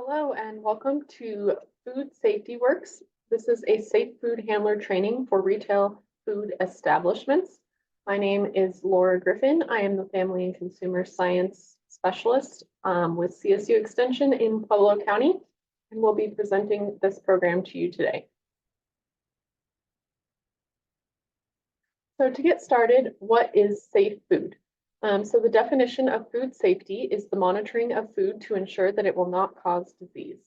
Hello and welcome to Food Safety Works. This is a safe food handler training for retail food establishments. My name is Laura Griffin. I am the Family and Consumer Science Specialist with CSU Extension in Pueblo County, and we'll be presenting this program to you today. So to get started, what is safe food? So the definition of food safety is the monitoring of food to ensure that it will not cause disease.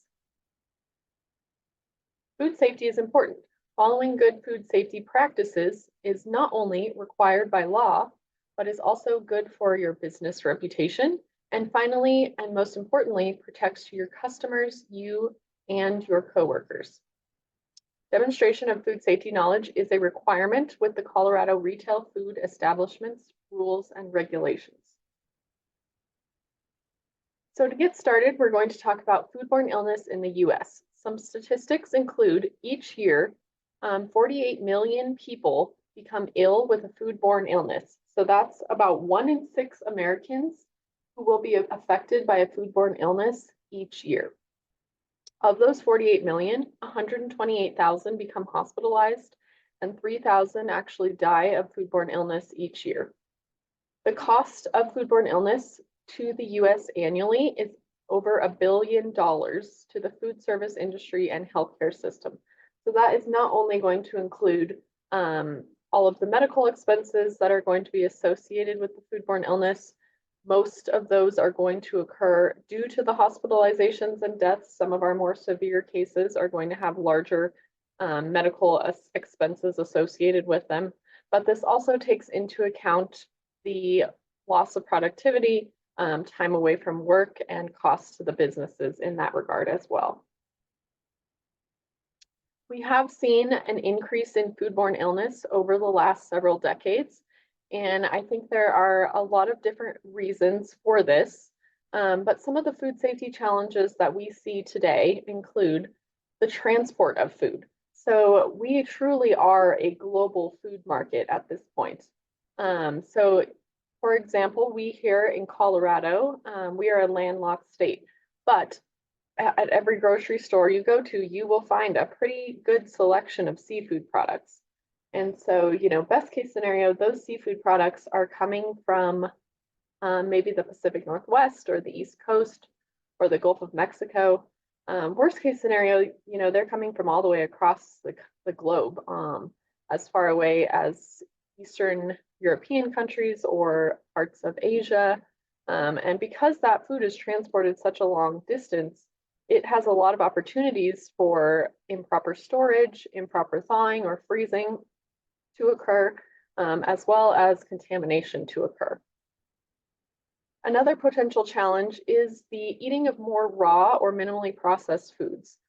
Food safety is important. Following good food safety practices is not only required by law, but is also good for your business reputation. And finally, and most importantly, protects your customers, you, and your coworkers. Demonstration of food safety knowledge is a requirement with the Colorado Retail Food Establishments Rules and Regulations. So to get started, we're going to talk about foodborne illness in the US. Some statistics include each year, 48 million people become ill with a foodborne illness. So that's about 1 in 6 Americans who will be affected by a foodborne illness each year. Of those 48 million, 128,000 become hospitalized and 3,000 actually die of foodborne illness each year. The cost of foodborne illness to the US annually is over $1 billion to the food service industry and healthcare system. So that is not only going to include all of the medical expenses that are going to be associated with the foodborne illness. Most of those are going to occur due to the hospitalizations and deaths. Some of our more severe cases are going to have larger medical expenses associated with them. But this also takes into account the loss of productivity, time away from work, and costs to the businesses in that regard as well. We have seen an increase in foodborne illness over the last several decades. And I think there are a lot of different reasons for this, but some of the food safety challenges that we see today include the transport of food. So we truly are a global food market at this point. So for example, we here in Colorado, we are a landlocked state, but at every grocery store you go to, you will find a pretty good selection of seafood products. And so, best case scenario, those seafood products are coming from maybe the Pacific Northwest or the East Coast or the Gulf of Mexico. Worst case scenario, they're coming from all the way across the globe, as far away as Eastern European countries or parts of Asia. And because that food is transported such a long distance, it has a lot of opportunities for improper storage, improper thawing or freezing to occur, as well as contamination to occur. Another potential challenge is the eating of more raw or minimally processed foods.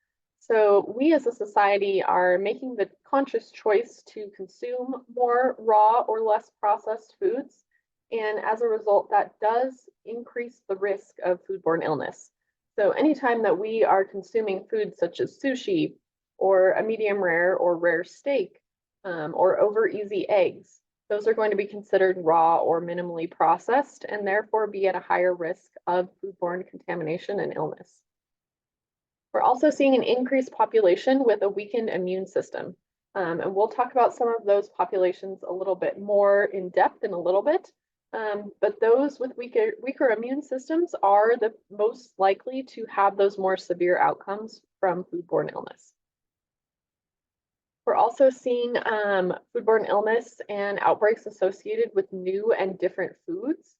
So we as a society are making the conscious choice to consume more raw or less processed foods. And as a result, that does increase the risk of foodborne illness. So anytime that we are consuming foods such as sushi or a medium rare or rare steak, or over easy eggs, those are going to be considered raw or minimally processed and therefore be at a higher risk of foodborne contamination and illness. We're also seeing an increased population with a weakened immune system. And we'll talk about some of those populations a little bit more in depth in a little bit. But those with weaker immune systems are the most likely to have those more severe outcomes from foodborne illness. We're also seeing foodborne illness and outbreaks associated with new and different foods.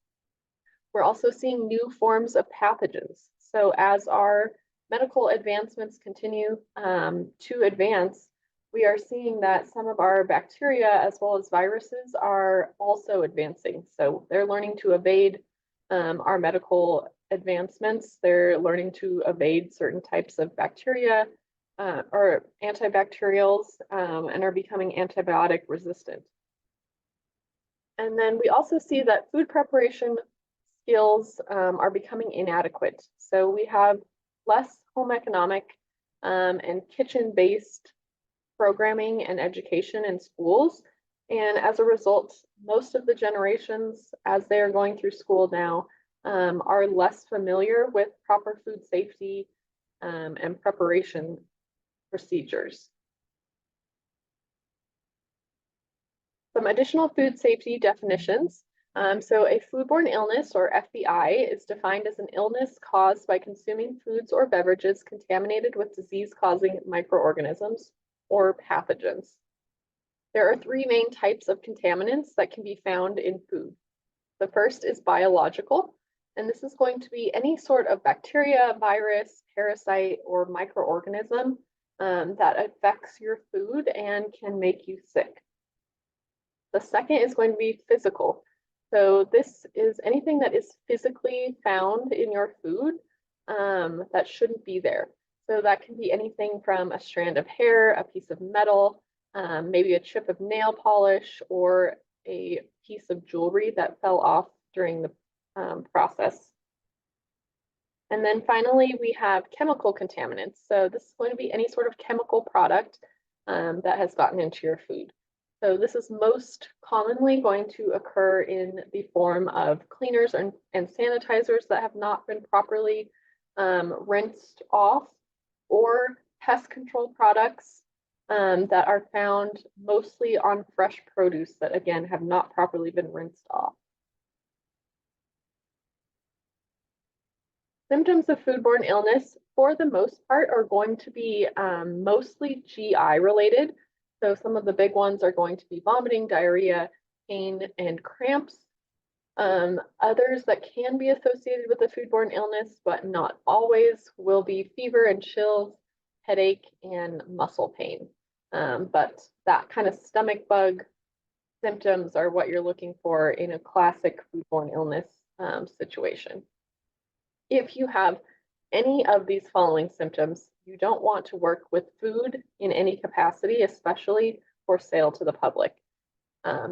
We're also seeing new forms of pathogens. So as our medical advancements continue to advance, we are seeing that some of our bacteria as well as viruses are also advancing. So they're learning to evade our medical advancements. They're learning to evade certain types of bacteria or antibacterials and are becoming antibiotic resistant. And then we also see that food preparation skills are becoming inadequate. So we have less home economic and kitchen-based programming and education in schools. And as a result, most of the generations, as they are going through school now, are less familiar with proper food safety and preparation procedures. Some additional food safety definitions. So a foodborne illness, or FBI, is defined as an illness caused by consuming foods or beverages contaminated with disease-causing microorganisms or pathogens. There are three main types of contaminants that can be found in food. The first is biological, and this is going to be any sort of bacteria, virus, parasite, or microorganism that affects your food and can make you sick. The second is going to be physical. So this is anything that is physically found in your food that shouldn't be there. So that can be anything from a strand of hair, a piece of metal, maybe a chip of nail polish, or a piece of jewelry that fell off during the process. And then finally, we have chemical contaminants. So this is going to be any sort of chemical product that has gotten into your food. So this is most commonly going to occur in the form of cleaners and sanitizers that have not been properly rinsed off, or pest control products that are found mostly on fresh produce that, again, have not properly been rinsed off. Symptoms of foodborne illness, for the most part, are going to be mostly GI related. So some of the big ones are going to be vomiting, diarrhea, pain, and cramps. Others that can be associated with a foodborne illness, but not always, will be fever and chills, headache, and muscle pain. But that kind of stomach bug symptoms are what you're looking for in a classic foodborne illness situation. If you have any of these following symptoms, you don't want to work with food in any capacity, especially for sale to the public.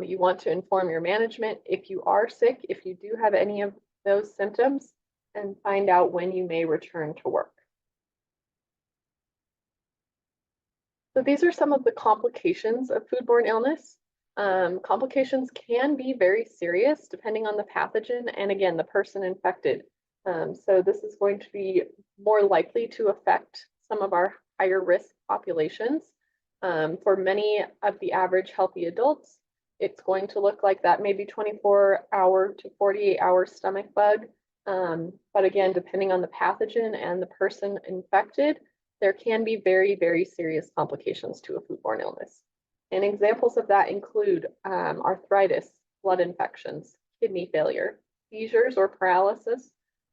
You want to inform your management if you are sick, if you do have any of those symptoms, and find out when you may return to work. So these are some of the complications of foodborne illness. Complications can be very serious depending on the pathogen and, again, the person infected. So this is going to be more likely to affect some of our higher risk populations. For many of the average healthy adults, it's going to look like that maybe 24-hour to 48-hour stomach bug. But again, depending on the pathogen and the person infected, there can be very, very serious complications to a foodborne illness. And examples of that include arthritis, blood infections, kidney failure, seizures or paralysis,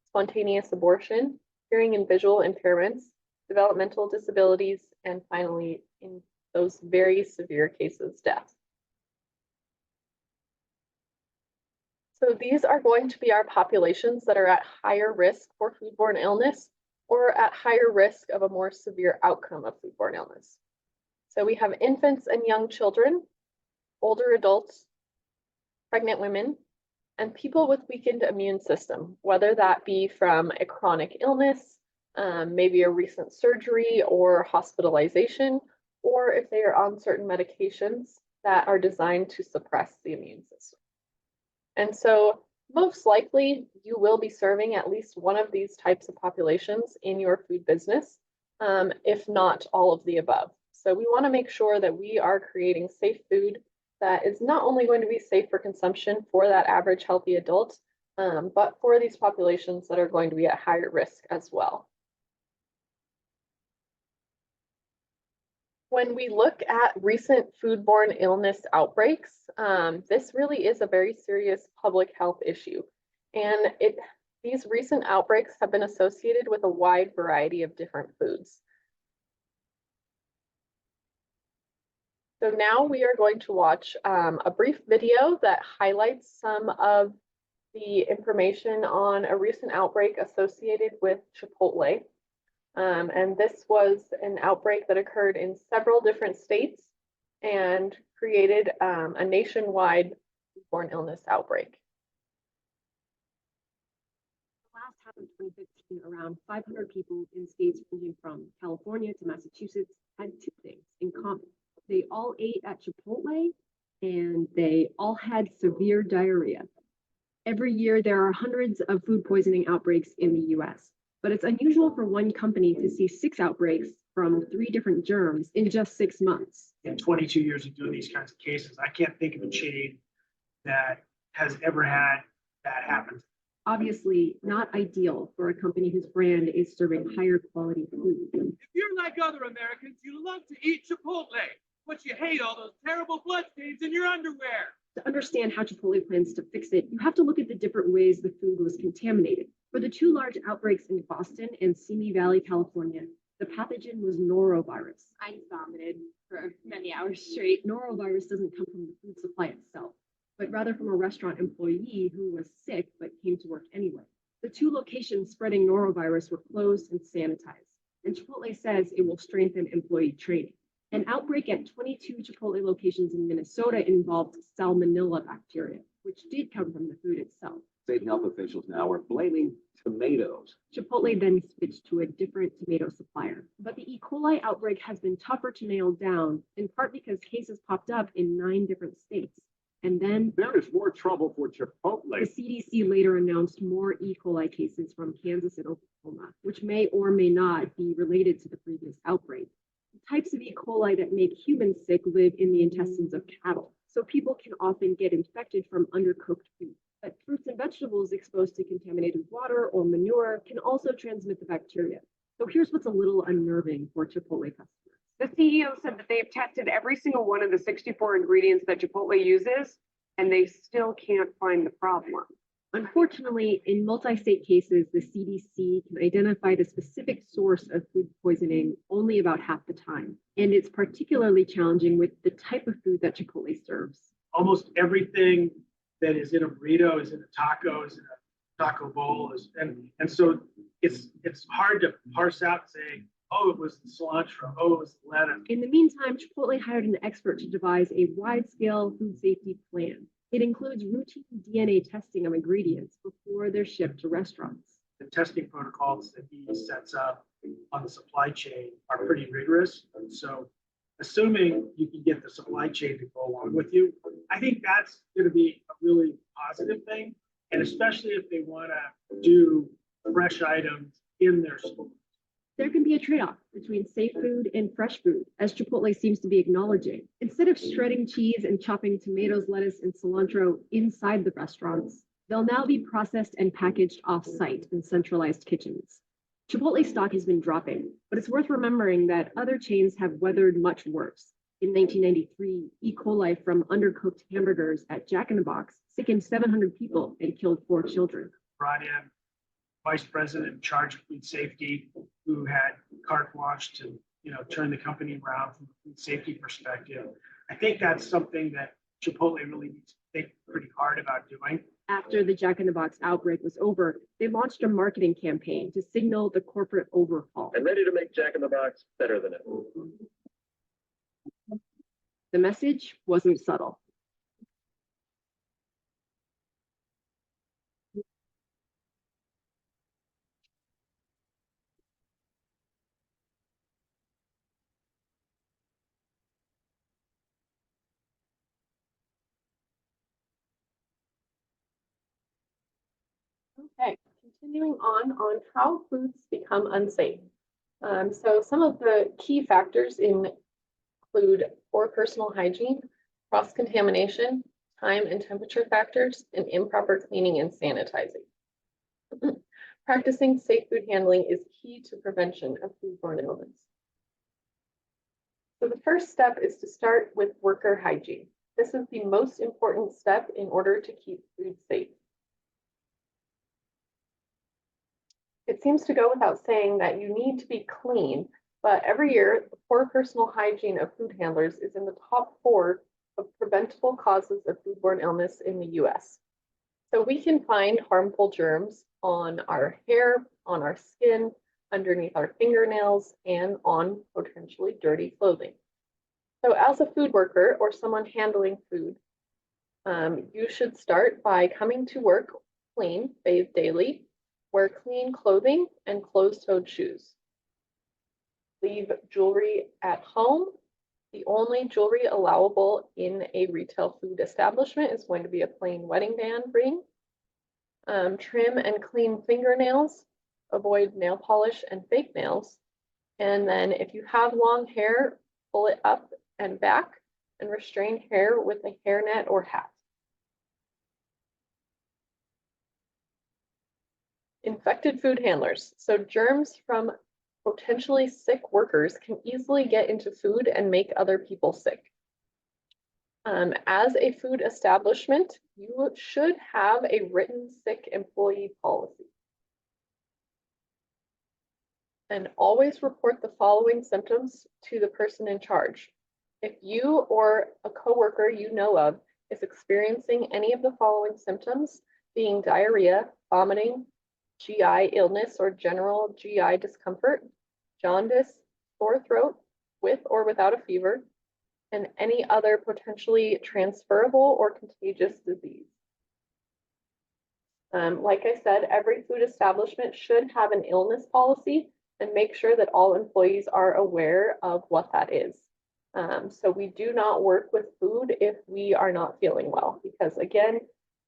spontaneous abortion, hearing and visual impairments, developmental disabilities, and finally, in those very severe cases, death. So these are going to be our populations that are at higher risk for foodborne illness or at higher risk of a more severe outcome of foodborne illness. So we have infants and young children, older adults, pregnant women, and people with weakened immune system, whether that be from a chronic illness, maybe a recent surgery or hospitalization, or if they are on certain medications that are designed to suppress the immune system. And so most likely you will be serving at least one of these types of populations in your food business, if not all of the above. So we want to make sure that we are creating safe food that is not only going to be safe for consumption for that average healthy adult, but for these populations that are going to be at higher risk as well. When we look at recent foodborne illness outbreaks, this really is a very serious public health issue. And these recent outbreaks have been associated with a wide variety of different foods. So now we are going to watch a brief video that highlights some of the information on a recent outbreak associated with Chipotle. And this was an outbreak that occurred in several different states and created a nationwide foodborne illness outbreak. The last half of 2015, around 500 people in states ranging from California to Massachusetts had two things in common. They all ate at Chipotle and they all had severe diarrhea. Every year, there are hundreds of food poisoning outbreaks in the US. But it's unusual for one company to see 6 outbreaks from 3 different germs in just 6 months. In 22 years of doing these kinds of cases, I can't think of a chain that has ever had that happen. Obviously, not ideal for a company whose brand is serving higher quality food. If you're like other Americans, you love to eat Chipotle, but you hate all those terrible bloodstains in your underwear. To understand how Chipotle plans to fix it, you have to look at the different ways the food was contaminated. For the 2 large outbreaks in Boston and Simi Valley, California, the pathogen was norovirus. I vomited for many hours straight. Norovirus doesn't come from the food supply itself, but rather from a restaurant employee who was sick but came to work anyway. The 2 locations spreading norovirus were closed and sanitized, and Chipotle says it will strengthen employee training. An outbreak at 22 Chipotle locations in Minnesota involved salmonella bacteria, which did come from the food itself. State health officials now are blaming tomatoes. Chipotle then switched to a different tomato supplier. But the E. coli outbreak has been tougher to nail down, in part because cases popped up in 9 different states. And then There is more trouble for Chipotle. the CDC later announced more E. coli cases from Kansas and Oklahoma, which may or may not be related to the previous outbreak. The types of E. coli that make humans sick live in the intestines of cattle, so people can often get infected from undercooked food. But fruits and vegetables exposed to contaminated water or manure can also transmit the bacteria. So here's what's a little unnerving for Chipotle customers. The CEO said that they've tested every single one of the 64 ingredients that Chipotle uses, and they still can't find the problem. Unfortunately, in multi-state cases, the CDC can identify the specific source of food poisoning only about half the time. And it's particularly challenging with the type of food that Chipotle serves. Almost everything that is in a burrito is in a taco, is in a taco bowl, and so it's hard to parse out and say, oh, it was the cilantro, oh, it was the lettuce. In the meantime, Chipotle hired an expert to devise a wide-scale food safety plan. It includes routine DNA testing of ingredients before they're shipped to restaurants. The testing protocols that he sets up on the supply chain are pretty rigorous. And so assuming you can get the supply chain to go along with you, I think that's going to be a really positive thing. And especially if they want to do fresh items in their store. There can be a trade-off between safe food and fresh food, as Chipotle seems to be acknowledging. Instead of shredding cheese and chopping tomatoes, lettuce, and cilantro inside the restaurants, they'll now be processed and packaged off-site in centralized kitchens. Chipotle stock has been dropping, but it's worth remembering that other chains have weathered much worse. In 1993, E. coli from undercooked hamburgers at Jack in the Box sickened 700 people and killed 4 children. Brought in vice president in charge of food safety, who had carte blanche to, turn the company around from a food safety perspective. I think that's something that Chipotle really needs to think pretty hard about doing. After the Jack in the Box outbreak was over, they launched a marketing campaign to signal the corporate overhaul. And ready to make Jack in the Box better than it. The message wasn't subtle. Okay, continuing on how foods become unsafe. So some of the key factors include poor personal hygiene, cross-contamination, time and temperature factors, and improper cleaning and sanitizing. Practicing safe food handling is key to prevention of foodborne illness. So the first step is to start with worker hygiene. This is the most important step in order to keep food safe. It seems to go without saying that you need to be clean, but every year, the poor personal hygiene of food handlers is in the top 4 of preventable causes of foodborne illness in the US. So we can find harmful germs on our hair, on our skin, underneath our fingernails, and on potentially dirty clothing. So as a food worker or someone handling food, you should start by coming to work clean, bathe daily, wear clean clothing and closed-toed shoes. Leave jewelry at home. The only jewelry allowable in a retail food establishment is going to be a plain wedding band ring. Trim and clean fingernails. avoid nail polish and fake nails. And then if you have long hair, pull it up and back and restrain hair with a hairnet or hat. Infected food handlers. So germs from potentially sick workers can easily get into food and make other people sick. As a food establishment, you should have a written sick employee policy. And always report the following symptoms to the person in charge. If you or a coworker you know of is experiencing any of the following symptoms, being diarrhea, vomiting, GI illness or general GI discomfort, jaundice, sore throat, with or without a fever, and any other potentially transferable or contagious disease. Like I said, every food establishment should have an illness policy and make sure that all employees are aware of what that is. So we do not work with food if we are not feeling well, because again,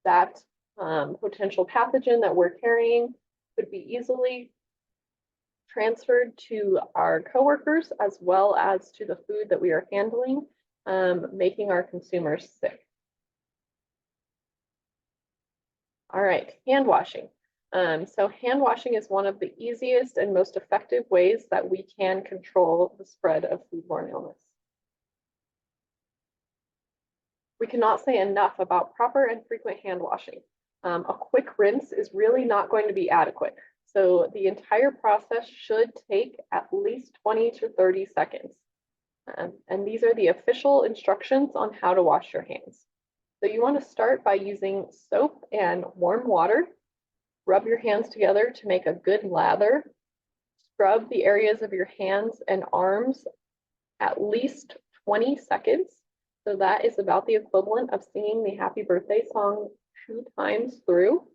that potential pathogen that we're carrying could be easily transferred to our coworkers as well as to the food that we are handling, making our consumers sick. All right, hand washing. So hand washing is one of the easiest and most effective ways that we can control the spread of foodborne illness. We cannot say enough about proper and frequent hand washing. A quick rinse is really not going to be adequate. So the entire process should take at least 20 to 30 seconds. And these are the official instructions on how to wash your hands. So you want to start by using soap and warm water. Rub your hands together to make a good lather. Scrub the areas of your hands and arms at least 20 seconds. So that is about the equivalent of singing the happy birthday song 2 times through.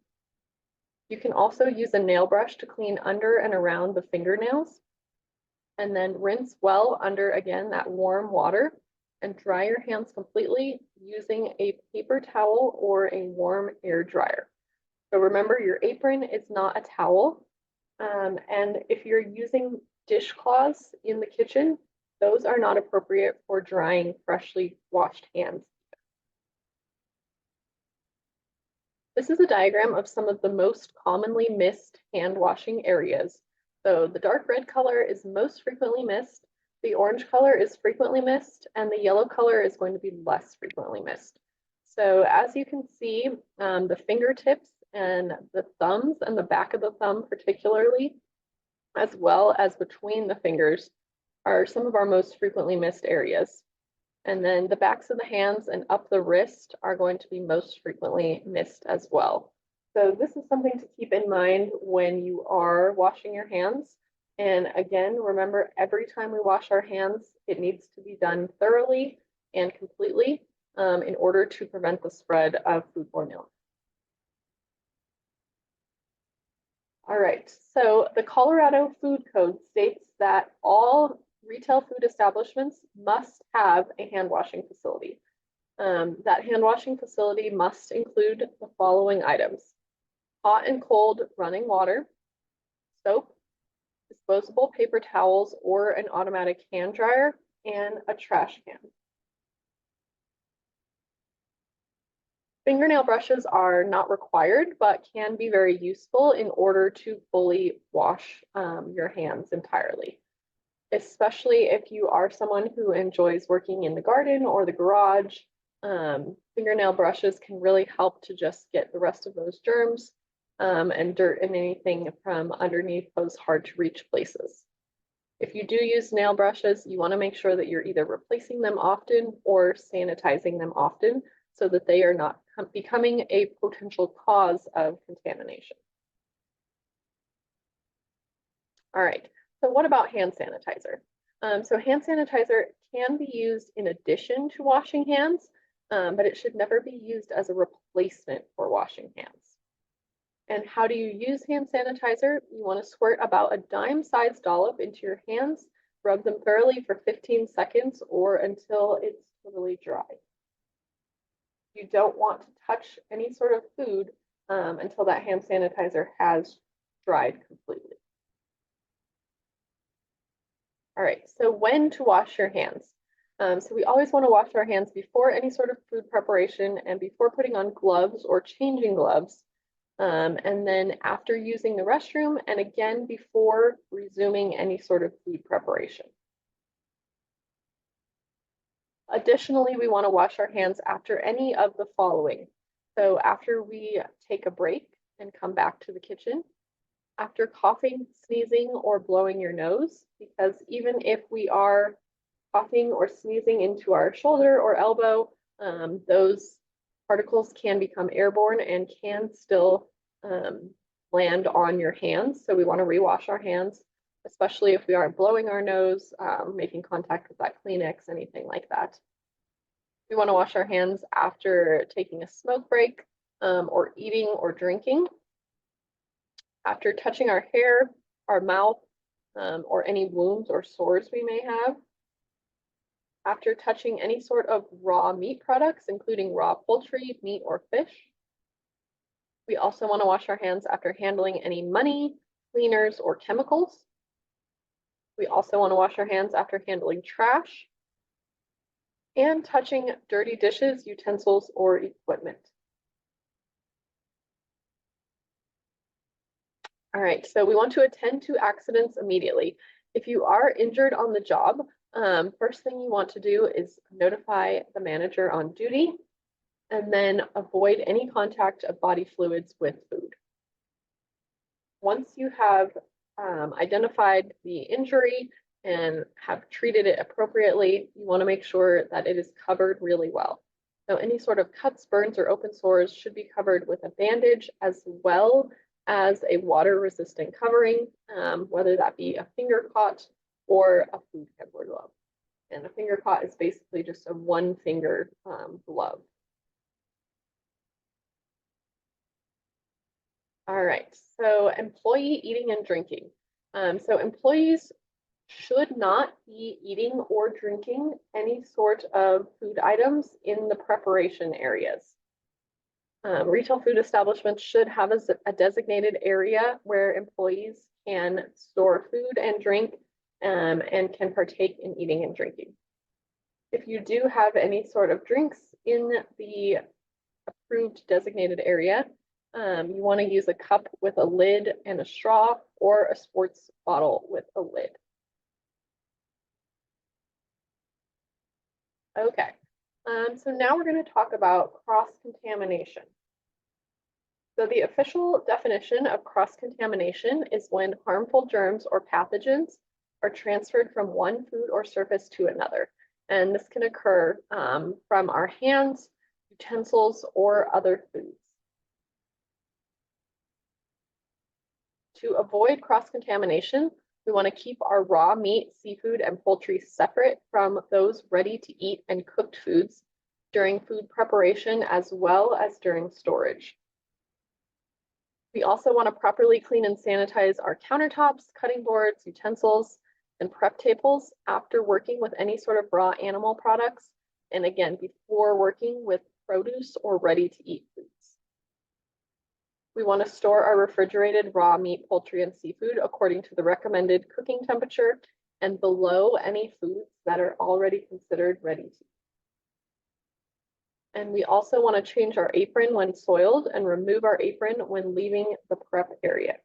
You can also use a nail brush to clean under and around the fingernails. And then rinse well under, again, that warm water, and dry your hands completely using a paper towel or a warm air dryer. So remember, your apron is not a towel. And if you're using dishcloths in the kitchen, those are not appropriate for drying freshly washed hands. This is a diagram of some of the most commonly missed hand washing areas. So the dark red color is most frequently missed, the orange color is frequently missed, and the yellow color is going to be less frequently missed. So as you can see, the fingertips and the thumbs and the back of the thumb particularly, as well as between the fingers, are some of our most frequently missed areas. And then the backs of the hands and up the wrist are going to be most frequently missed as well. So this is something to keep in mind when you are washing your hands. And again, remember, every time we wash our hands, it needs to be done thoroughly and completely in order to prevent the spread of foodborne illness. All right, so the Colorado Food Code states that all retail food establishments must have a hand washing facility. That hand washing facility must include the following items: hot and cold running water, soap, disposable paper towels or an automatic hand dryer, and a trash can. Fingernail brushes are not required, but can be very useful in order to fully wash your hands entirely. Especially if you are someone who enjoys working in the garden or the garage, fingernail brushes can really help to just get the rest of those germs and dirt and anything from underneath those hard to reach places. If you do use nail brushes, you want to make sure that you're either replacing them often or sanitizing them often so that they are not becoming a potential cause of contamination. All right, so what about hand sanitizer? So hand sanitizer can be used in addition to washing hands, but it should never be used as a replacement for washing hands. And how do you use hand sanitizer? You want to squirt about a dime-sized dollop into your hands, rub them thoroughly for 15 seconds or until it's totally dry. You don't want to touch any sort of food until that hand sanitizer has dried completely. All right, so when to wash your hands. So we always want to wash our hands before any sort of food preparation and before putting on gloves or changing gloves. And then after using the restroom and again before resuming any sort of food preparation. Additionally, we want to wash our hands after any of the following. So after we take a break and come back to the kitchen, after coughing, sneezing, or blowing your nose, because even if we are coughing or sneezing into our shoulder or elbow, those particles can become airborne and can still land on your hands. So we want to rewash our hands, especially if we are blowing our nose, making contact with that Kleenex, anything like that. We want to wash our hands after taking a smoke break or eating or drinking. After touching our hair, our mouth, or any wounds or sores we may have. After touching any sort of raw meat products, including raw poultry, meat, or fish. We also want to wash our hands after handling any money, cleaners, or chemicals. We also want to wash our hands after handling trash and touching dirty dishes, utensils, or equipment. All right, so we want to attend to accidents immediately. If you are injured on the job, first thing you want to do is notify the manager on duty and then avoid any contact of body fluids with food. Once you have identified the injury and have treated it appropriately, you want to make sure that it is covered really well. So any sort of cuts, burns, or open sores should be covered with a bandage as well as a water-resistant covering, whether that be a finger cot or a food handler glove. And a finger cot is basically just a one-finger glove. All right, so employee eating and drinking. So employees should not be eating or drinking any sort of food items in the preparation areas. Retail food establishments should have a designated area where employees can store food and drink and can partake in eating and drinking. If you do have any sort of drinks in the approved designated area, you want to use a cup with a lid and a straw or a sports bottle with a lid. Okay, so now we're going to talk about cross-contamination. So the official definition of cross-contamination is when harmful germs or pathogens are transferred from one food or surface to another. And this can occur from our hands, utensils, or other foods. To avoid cross-contamination, we want to keep our raw meat, seafood, and poultry separate from those ready-to-eat and cooked foods during food preparation as well as during storage. We also want to properly clean and sanitize our countertops, cutting boards, utensils, and prep tables after working with any sort of raw animal products, and again, before working with produce or ready-to-eat foods. We want to store our refrigerated raw meat, poultry, and seafood according to the recommended cooking temperature and below any foods that are already considered ready to eat. And we also want to change our apron when soiled and remove our apron when leaving the prep area.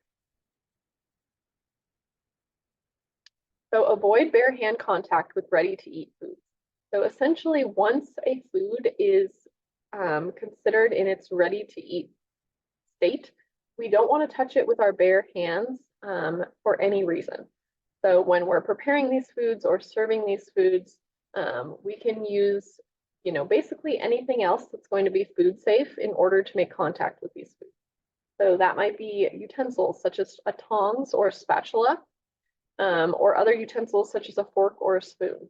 So avoid bare hand contact with ready-to-eat foods. So essentially, once a food is considered in its ready-to-eat state, we don't want to touch it with our bare hands for any reason. So when we're preparing these foods or serving these foods, we can use, basically anything else that's going to be food safe in order to make contact with these foods. So that might be utensils such as a tongs or a spatula, or other utensils such as a fork or a spoon.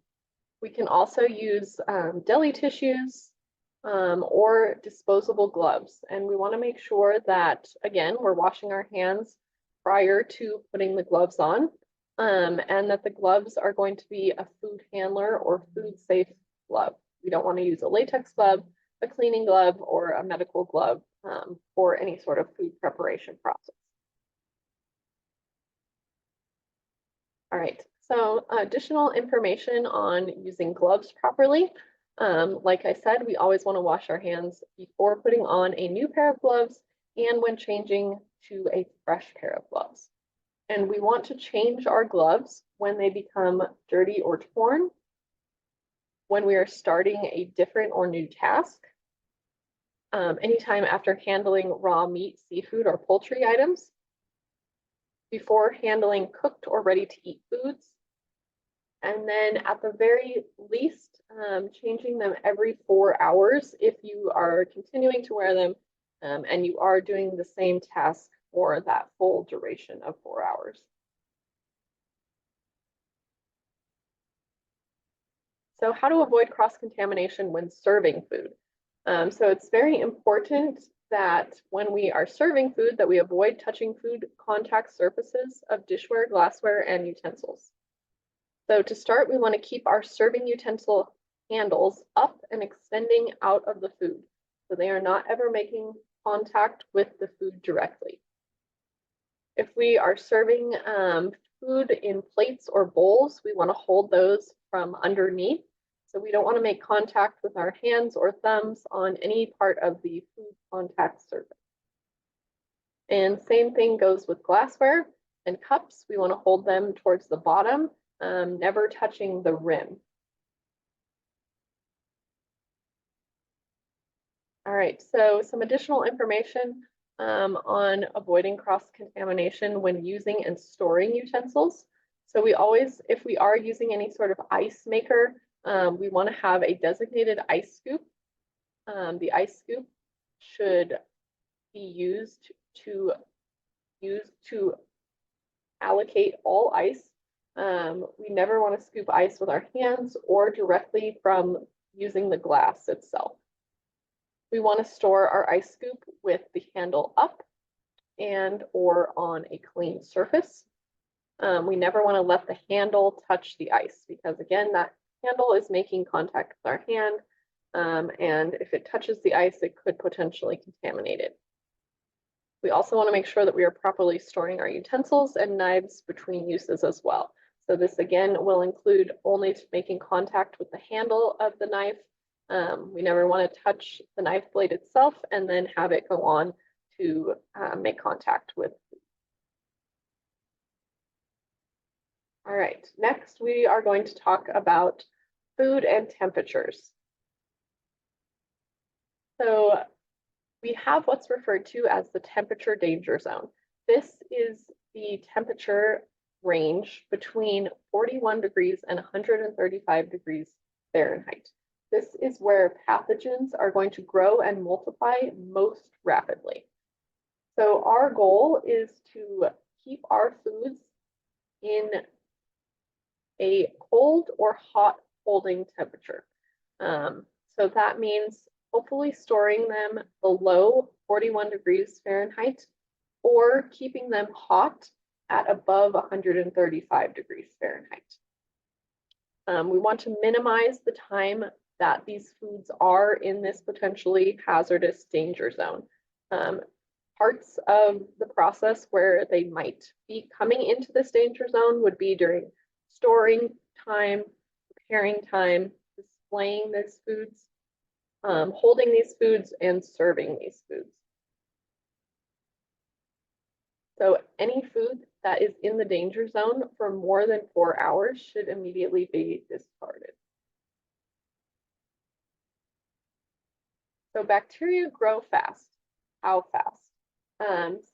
We can also use deli tissues or disposable gloves. And we want to make sure that, again, we're washing our hands prior to putting the gloves on, and that the gloves are going to be a food handler or food safe glove. We don't want to use a latex glove, a cleaning glove, or a medical glove for any sort of food preparation process. All right, So additional information on using gloves properly. Like I said, we always want to wash our hands before putting on a new pair of gloves and when changing to a fresh pair of gloves. And we want to change our gloves when they become dirty or torn, when we are starting a different or new task, anytime after handling raw meat, seafood, or poultry items, before handling cooked or ready to eat foods, and then at the very least, changing them every 4 hours if you are continuing to wear them and you are doing the same task for that full duration of 4 hours. So how to avoid cross-contamination when serving food. So it's very important that when we are serving food that we avoid touching food contact surfaces of dishware, glassware, and utensils. So to start, we want to keep our serving utensil handles up and extending out of the food, so they are not ever making contact with the food directly. If we are serving food in plates or bowls, we want to hold those from underneath. So we don't want to make contact with our hands or thumbs on any part of the food contact surface. And same thing goes with glassware and cups. We want to hold them towards the bottom, never touching the rim. All right, so some additional information on avoiding cross-contamination when using and storing utensils. So we always, if we are using any sort of ice maker, we want to have a designated ice scoop. The ice scoop should be used to allocate all ice. We never want to scoop ice with our hands or directly from using the glass itself. We want to store our ice scoop with the handle up and or on a clean surface. We never want to let the handle touch the ice because again, that handle is making contact with our hand. And if it touches the ice, it could potentially contaminate it. We also want to make sure that we are properly storing our utensils and knives between uses as well. So this again will include only making contact with the handle of the knife. We never want to touch the knife blade itself and then have it go on to make contact with. All right, next we are going to talk about food and temperatures. So we have what's referred to as the temperature danger zone. This is the temperature range between 41 degrees and 135 degrees Fahrenheit. This is where pathogens are going to grow and multiply most rapidly. So our goal is to keep our foods in a cold or hot holding temperature. So that means hopefully storing them below 41 degrees Fahrenheit or keeping them hot at above 135 degrees Fahrenheit. We want to minimize the time that these foods are in this potentially hazardous danger zone. Parts of the process where they might be coming into this danger zone would be during storing time, preparing time, displaying these foods, holding these foods, and serving these foods. So any food that is in the danger zone for more than 4 hours should immediately be discarded. So bacteria grow fast. How fast?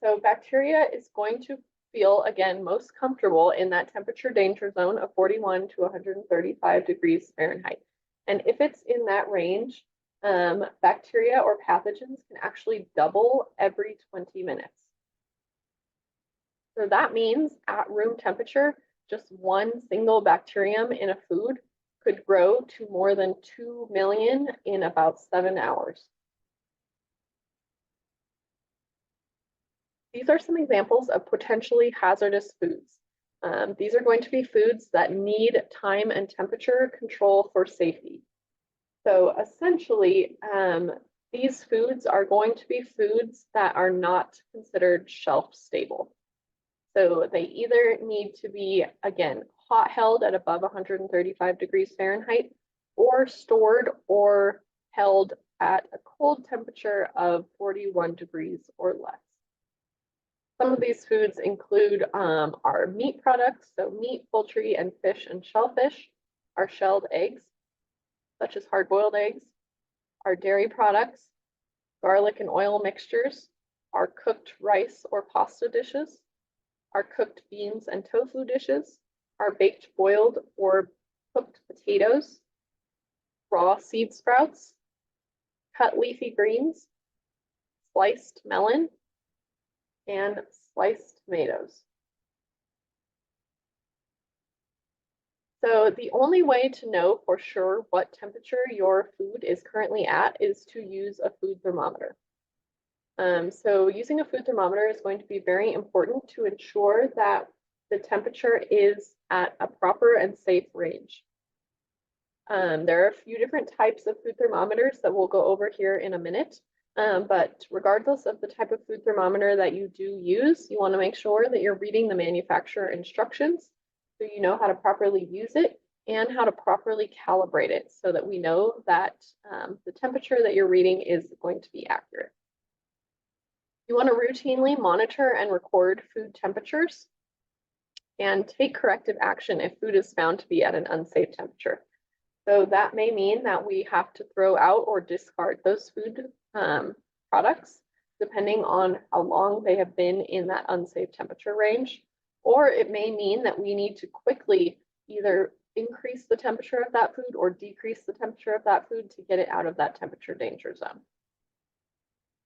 So bacteria is going to feel, again, most comfortable in that temperature danger zone of 41 to 135 degrees Fahrenheit. And if it's in that range, bacteria or pathogens can actually double every 20 minutes. So that means at room temperature, just one single bacterium in a food could grow to more than 2 million in about 7 hours. These are some examples of potentially hazardous foods. These are going to be foods that need time and temperature control for safety. So essentially, these foods are going to be foods that are not considered shelf stable. So they either need to be, again, hot held at above 135 degrees Fahrenheit, or stored or held at a cold temperature of 41 degrees or less. Some of these foods include our meat products, so meat, poultry, and fish and shellfish, our shelled eggs, such as hard-boiled eggs, our dairy products, garlic and oil mixtures, our cooked rice or pasta dishes, our cooked beans and tofu dishes, our baked boiled or cooked potatoes, raw seed sprouts, cut leafy greens, sliced melon, and sliced tomatoes. So the only way to know for sure what temperature your food is currently at is to use a food thermometer. So using a food thermometer is going to be very important to ensure that the temperature is at a proper and safe range. There are a few different types of food thermometers that we'll go over here in a minute. But regardless of the type of food thermometer that you do use, you want to make sure that you're reading the manufacturer instructions so you know how to properly use it and how to properly calibrate it so that we know that the temperature that you're reading is going to be accurate. You want to routinely monitor and record food temperatures and take corrective action if food is found to be at an unsafe temperature. So that may mean that we have to throw out or discard those food products, depending on how long they have been in that unsafe temperature range. Or it may mean that we need to quickly either increase the temperature of that food or decrease the temperature of that food to get it out of that temperature danger zone.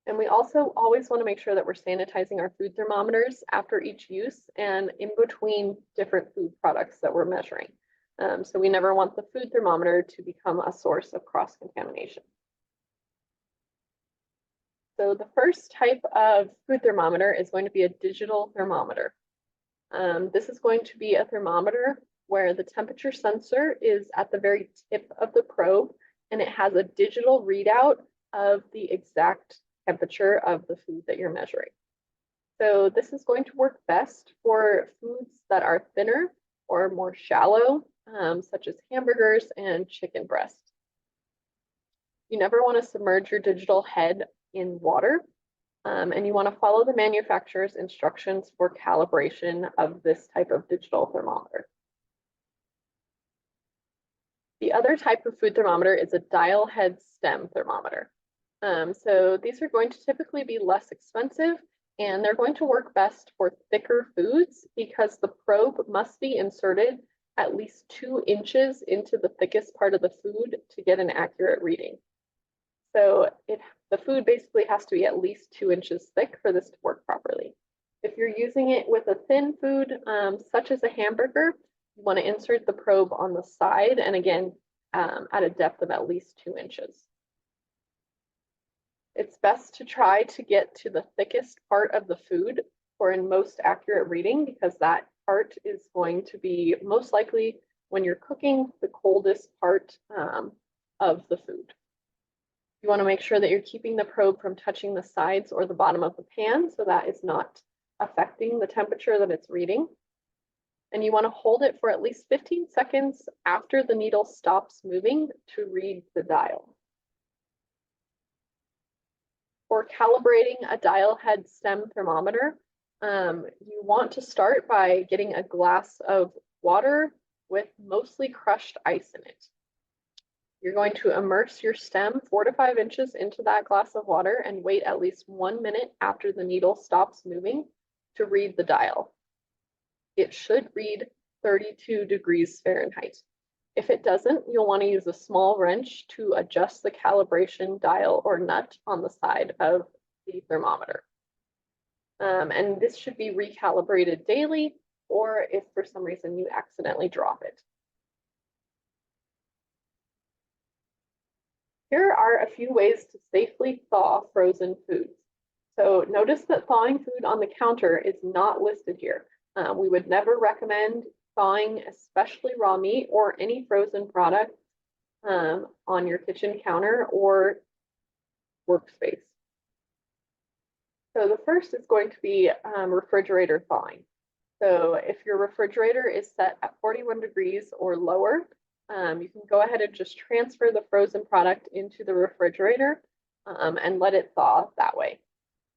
And we also always want to make sure that we're sanitizing our food thermometers after each use and in between different food products that we're measuring. So we never want the food thermometer to become a source of cross-contamination. So the first type of food thermometer is going to be a digital thermometer. This is going to be a thermometer where the temperature sensor is at the very tip of the probe and it has a digital readout of the exact temperature of the food that you're measuring. So this is going to work best for foods that are thinner or more shallow, such as hamburgers and chicken breast. You never want to submerge your digital head in water, and you want to follow the manufacturer's instructions for calibration of this type of digital thermometer. The other type of food thermometer is a dial head stem thermometer. So these are going to typically be less expensive and they're going to work best for thicker foods because the probe must be inserted at least 2 inches into the thickest part of the food to get an accurate reading. So the food basically has to be at least 2 inches thick for this to work properly. If you're using it with a thin food, such as a hamburger, you want to insert the probe on the side and again, at a depth of at least 2 inches. It's best to try to get to the thickest part of the food for a most accurate reading because that part is going to be most likely when you're cooking the coldest part of the food. You want to make sure that you're keeping the probe from touching the sides or the bottom of the pan so that it's not affecting the temperature that it's reading. And you want to hold it for at least 15 seconds after the needle stops moving to read the dial. For calibrating a dial head stem thermometer, you want to start by getting a glass of water with mostly crushed ice in it. You're going to immerse your stem 4 to 5 inches into that glass of water and wait at least 1 minute after the needle stops moving to read the dial. It should read 32 degrees Fahrenheit. If it doesn't, you'll want to use a small wrench to adjust the calibration dial or nut on the side of the thermometer. And this should be recalibrated daily, or if for some reason you accidentally drop it. Here are a few ways to safely thaw frozen foods. So notice that thawing food on the counter is not listed here. We would never recommend thawing, especially raw meat or any frozen product on your kitchen counter or workspace. So the first is going to be refrigerator thawing. So if your refrigerator is set at 41 degrees or lower, you can go ahead and just transfer the frozen product into the refrigerator and let it thaw that way.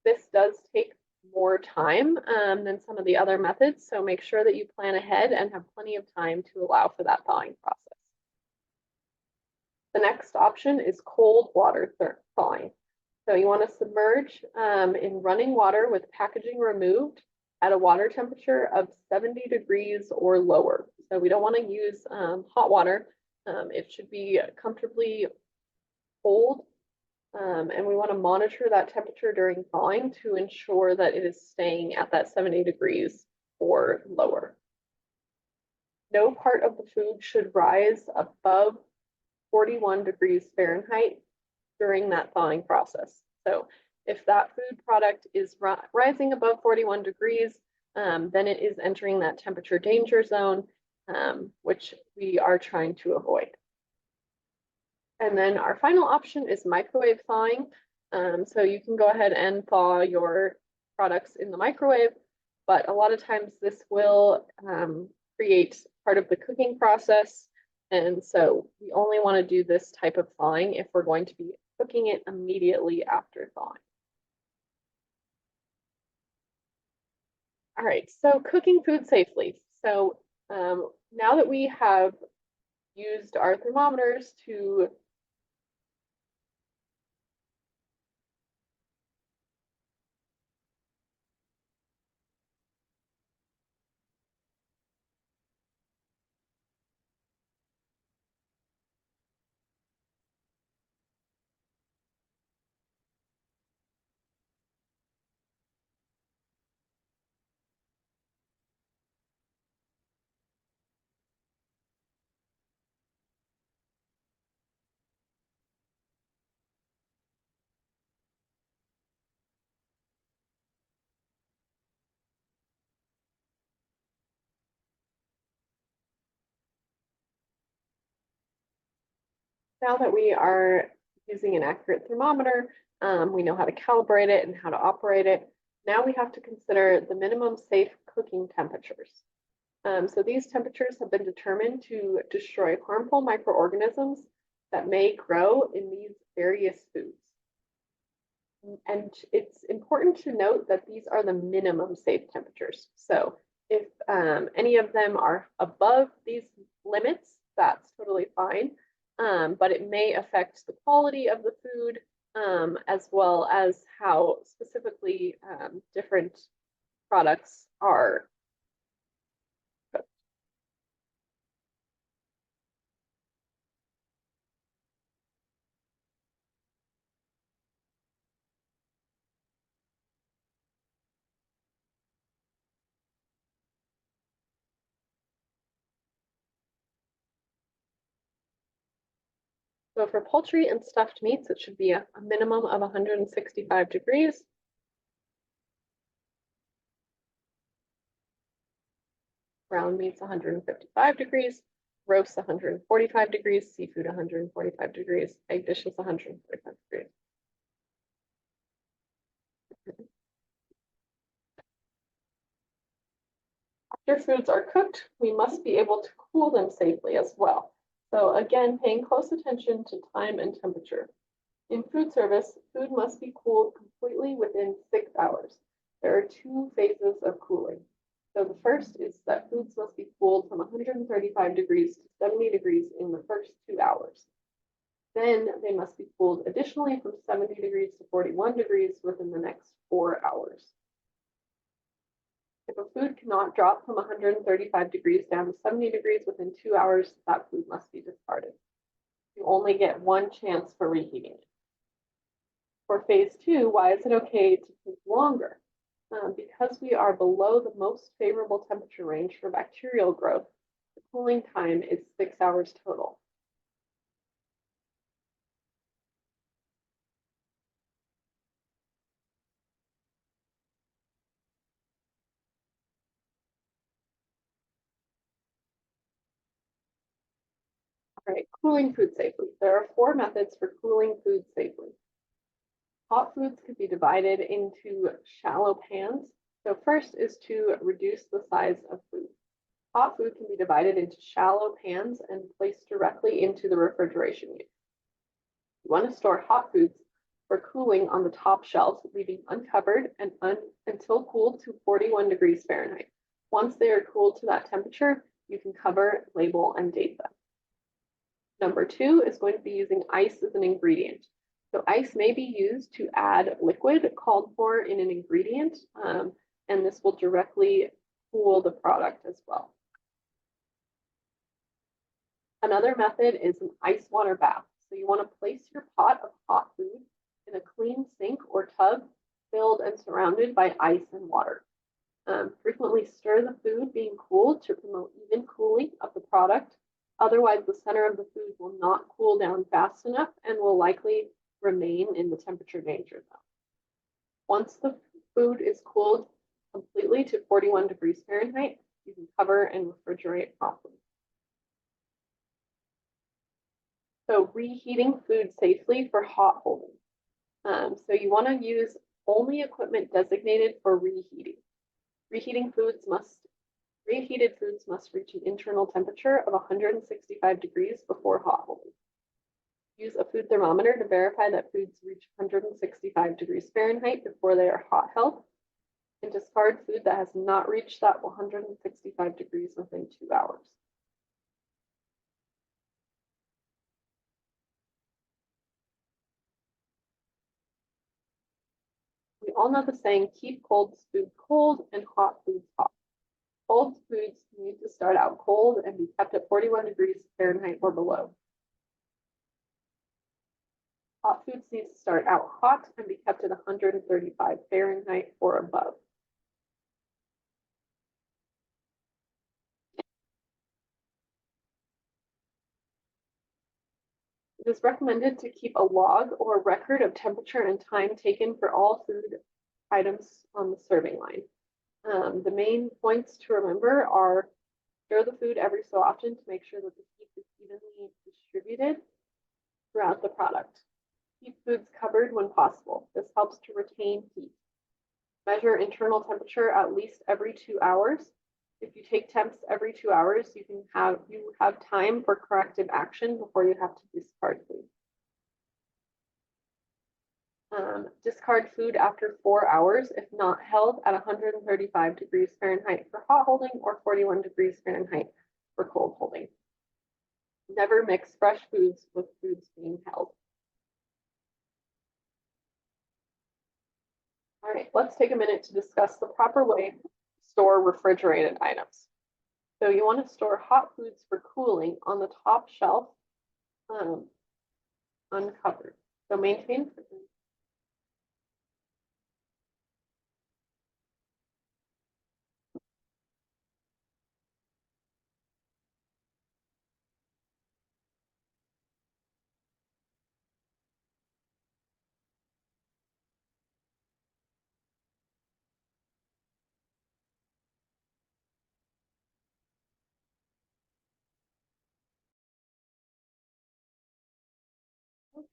This does take more time than some of the other methods, so make sure that you plan ahead and have plenty of time to allow for that thawing process. The next option is cold water thawing. So you want to submerge in running water with packaging removed at a water temperature of 70 degrees or lower. So we don't want to use hot water. It should be comfortably cold, and we want to monitor that temperature during thawing to ensure that it is staying at that 70 degrees or lower. No part of the food should rise above 41 degrees Fahrenheit during that thawing process. So if that food product is rising above 41 degrees, then it is entering that temperature danger zone, which we are trying to avoid. And then our final option is microwave thawing. So you can go ahead and thaw your products in the microwave, but a lot of times this will create part of the cooking process. And so we only want to do this type of thawing if we're going to be cooking it immediately after thawing. All right, so cooking food safely. So now that we have used our thermometers to now that we are using an accurate thermometer, we know how to calibrate it and how to operate it. Now we have to consider the minimum safe cooking temperatures. So these temperatures have been determined to destroy harmful microorganisms that may grow in these various foods. And it's important to note that these are the minimum safe temperatures. So if any of them are above these limits, that's totally fine. But it may affect the quality of the food, as well as how specifically different products are cooked. So for poultry and stuffed meats, it should be a minimum of 165 degrees. Ground meats 155 degrees, roast 145 degrees, seafood 145 degrees, egg dishes 145 degrees. After foods are cooked, we must be able to cool them safely as well. So again, paying close attention to time and temperature. In food service, food must be cooled completely within 6 hours. There are two phases of cooling. So the first is that foods must be cooled from 135 degrees to 70 degrees in the first 2 hours. Then they must be cooled additionally from 70 degrees to 41 degrees within the next 4 hours. If a food cannot drop from 135 degrees down to 70 degrees within 2 hours, that food must be discarded. You only get one chance for reheating it. For phase 2, why is it okay to cook longer? Because we are below the most favorable temperature range for bacterial growth, the cooling time is 6 hours total. All right, cooling food safely. There are 4 methods for cooling food safely. Hot foods could be divided into shallow pans. So first is to reduce the size of food. Hot food can be divided into shallow pans and placed directly into the refrigeration unit. You want to store hot foods for cooling on the top shelf, leaving uncovered and until cooled to 41 degrees Fahrenheit. Once they are cooled to that temperature, you can cover, label, and date them. Number two is going to be using ice as an ingredient. So ice may be used to add liquid called for in an ingredient, and this will directly cool the product as well. Another method is an ice water bath. So you want to place your pot of hot food in a clean sink or tub filled and surrounded by ice and water. Frequently stir the food being cooled to promote even cooling of the product. Otherwise, the center of the food will not cool down fast enough and will likely remain in the temperature danger zone. Once the food is cooled completely to 41 degrees Fahrenheit, you can cover and refrigerate properly. So reheating food safely for hot holding. So you want to use only equipment designated for reheating. Reheated foods must reach an internal temperature of 165 degrees before hot holding. Use a food thermometer to verify that foods reach 165 degrees Fahrenheit before they are hot held, and discard food that has not reached that 165 degrees within 2 hours. We all know the saying, keep cold food cold and hot foods hot. Cold foods need to start out cold and be kept at 41 degrees Fahrenheit or below. Hot foods need to start out hot and be kept at 135 Fahrenheit or above. It is recommended to keep a log or record of temperature and time taken for all food items on the serving line. The main points to remember are stir the food every so often to make sure that the heat is evenly distributed throughout the product. Keep foods covered when possible. This helps to retain heat. Measure internal temperature at least every 2 hours. If you take temps every 2 hours, you have time for corrective action before you have to discard food. Discard food after 4 hours if not held at 135 degrees Fahrenheit for hot holding or 41 degrees Fahrenheit for cold holding. Never mix fresh foods with foods being held. All right, let's take a minute to discuss the proper way to store refrigerated items. So you want to store hot foods for cooling on the top shelf, uncovered. So maintain.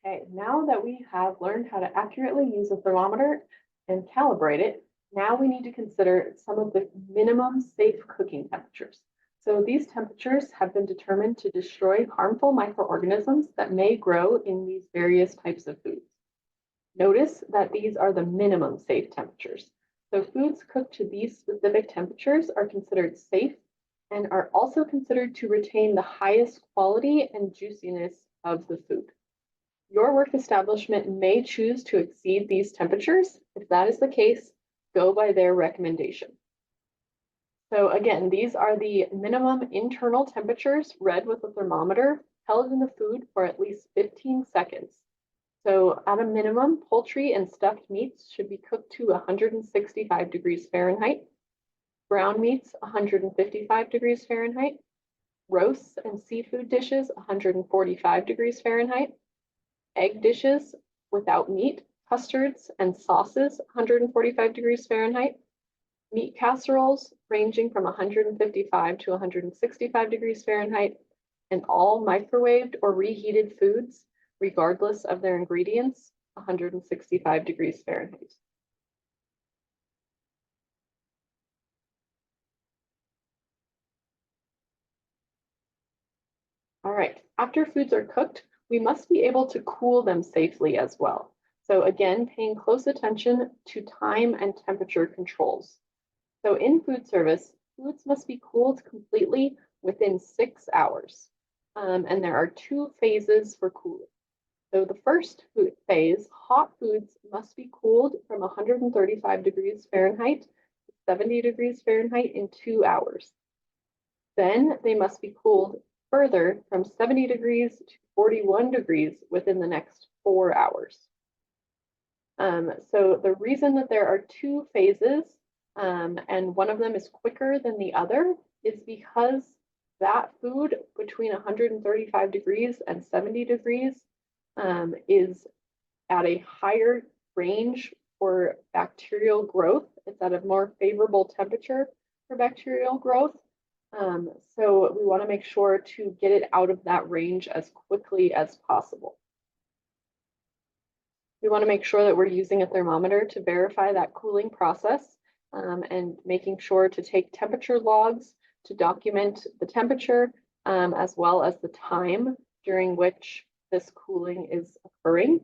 Okay, now that we have learned how to accurately use a thermometer and calibrate it, now we need to consider some of the minimum safe cooking temperatures. So these temperatures have been determined to destroy harmful microorganisms that may grow in these various types of foods. Notice that these are the minimum safe temperatures. So foods cooked to these specific temperatures are considered safe and are also considered to retain the highest quality and juiciness of the food. Your work establishment may choose to exceed these temperatures. If that is the case, go by their recommendation. So again, these are the minimum internal temperatures read with a thermometer held in the food for at least 15 seconds. So at a minimum, poultry and stuffed meats should be cooked to 165 degrees Fahrenheit, ground meats 155 degrees Fahrenheit, roasts and seafood dishes 145 degrees Fahrenheit, egg dishes without meat, custards, and sauces 145 degrees Fahrenheit, meat casseroles ranging from 155 to 165 degrees Fahrenheit, and all microwaved or reheated foods, regardless of their ingredients, 165 degrees Fahrenheit. All right, after foods are cooked, we must be able to cool them safely as well. So again, paying close attention to time and temperature controls. So in food service, foods must be cooled completely within 6 hours. And there are two phases for cooling. So the first phase, hot foods must be cooled from 135 degrees Fahrenheit to 70 degrees Fahrenheit in 2 hours. Then they must be cooled further from 70 degrees to 41 degrees within the next 4 hours. So the reason that there are two phases, and one of them is quicker than the other, is because that food between 135 degrees and 70 degrees is at a higher range for bacterial growth. It's at a more favorable temperature for bacterial growth. So we want to make sure to get it out of that range as quickly as possible. We want to make sure that we're using a thermometer to verify that cooling process, and making sure to take temperature logs to document the temperature, as well as the time during which this cooling is occurring.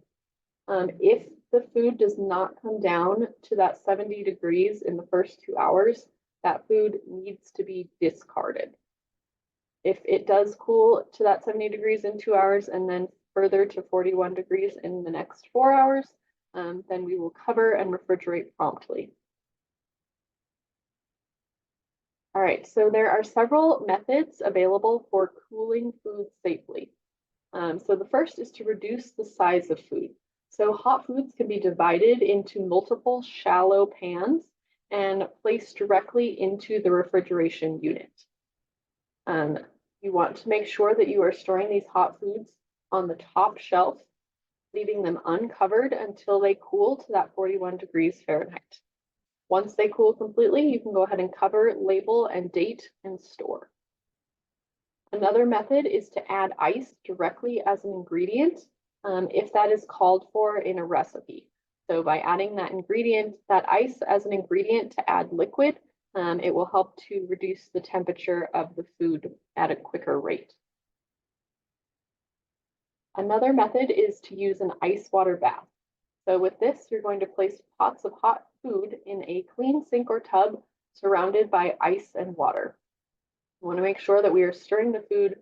If the food does not come down to that 70 degrees in the first 2 hours, that food needs to be discarded. If it does cool to that 70 degrees in 2 hours and then further to 41 degrees in the next 4 hours, then we will cover and refrigerate promptly. All right, so there are several methods available for cooling foods safely. So the first is to reduce the size of food. So hot foods can be divided into multiple shallow pans and placed directly into the refrigeration unit. You want to make sure that you are storing these hot foods on the top shelf, leaving them uncovered until they cool to that 41 degrees Fahrenheit. Once they cool completely, you can go ahead and cover, label, and date and store. Another method is to add ice directly as an ingredient, if that is called for in a recipe. So by adding that ice as an ingredient to add liquid, it will help to reduce the temperature of the food at a quicker rate. Another method is to use an ice water bath. So with this, you're going to place pots of hot food in a clean sink or tub surrounded by ice and water. We want to make sure that we are stirring the food